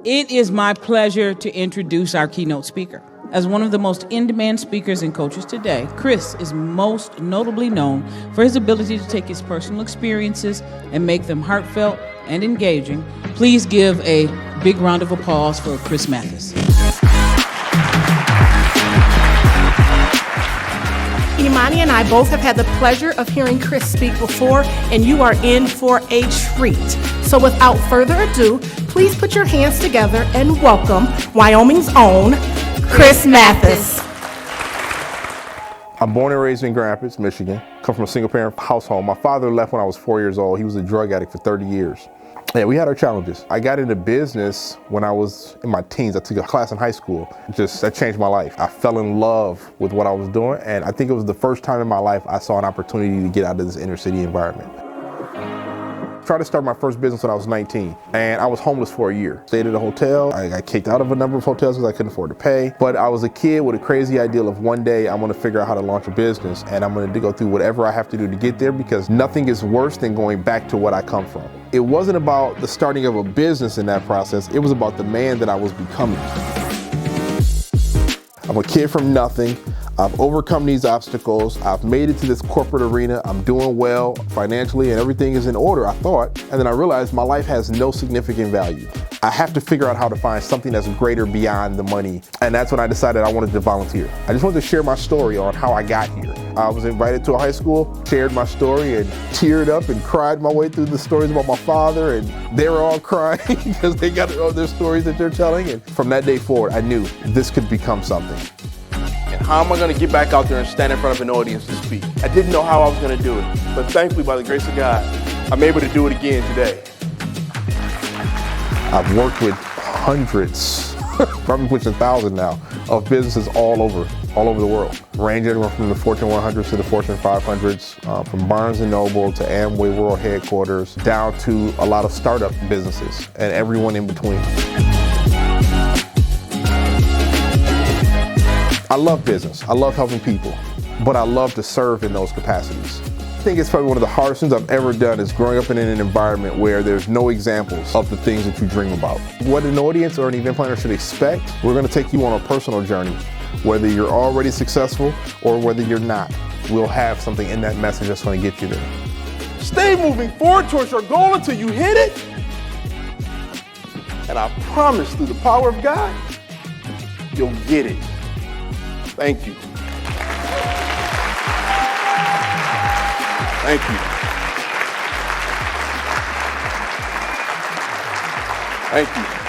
It is my pleasure to introduce our keynote speaker. As one of the most in-demand speakers and coaches today, Kris is most notably known for his ability to take his personal experiences and make them heartfelt and engaging. Please give a big round of applause for Kris Mathis. Imani and I both have had the pleasure of hearing Kris speak before, and you are in for a treat. So without further ado, please put your hands together and welcome Wyoming's own Kris Mathis. I'm born and raised in Grand Rapids, Michigan. Come from a single-parent household. My father left when I was 4 years old. He was a drug addict for 30 years. Yeah, we had our challenges. I got into business when I was in my teens. I took a class in high school. That changed my life. I fell in love with what I was doing, and I think it was the first time in my life I saw an opportunity to get out of this inner city environment. I tried to start my first business when I was 19, and I was homeless for a year. Stayed at a hotel. I got kicked out of a number of hotels because I couldn't afford to pay. But I was a kid with a crazy ideal of one day I'm gonna figure out how to launch a business, and I'm gonna go through whatever I have to do to get there, because nothing is worse than going back to what I come from. It wasn't about the starting of a business in that process. It was about the man that I was becoming. I'm a kid from nothing. I've overcome these obstacles. I've made it to this corporate arena. I'm doing well financially and everything is in order, I thought. And then I realized my life has no significant value. I have to figure out how to find something that's greater beyond the money. And that's when I decided I wanted to volunteer. I just wanted to share my story on how I got here. I was invited to a high school, shared my story, and teared up and cried my way through the stories about my father, and they were all crying because they got all their stories that they're telling. And from that day forward, I knew this could become something. And how am I going to get back out there and stand in front of an audience to speak? I didn't know how I was going to do it, but thankfully, by the grace of God, I'm able to do it again today. I've worked with hundreds, probably pushing 1,000 now, of businesses all over the world, ranging from the Fortune 100s to the Fortune 500s, from Barnes & Noble to Amway World Headquarters, down to a lot of startup businesses and everyone in between. I love business. I love helping people, but I love to serve in those capacities. I think it's probably one of the hardest things I've ever done is growing up in an environment where there's no examples of the things that you dream about. What an audience or an event planner should expect, we're going to take you on a personal journey. Whether you're already successful or whether you're not, we'll have something in that message that's going to get you there. Stay moving forward towards your goal until you hit it. And I promise, through the power of God, you'll get it. Thank you. Thank you. Thank you.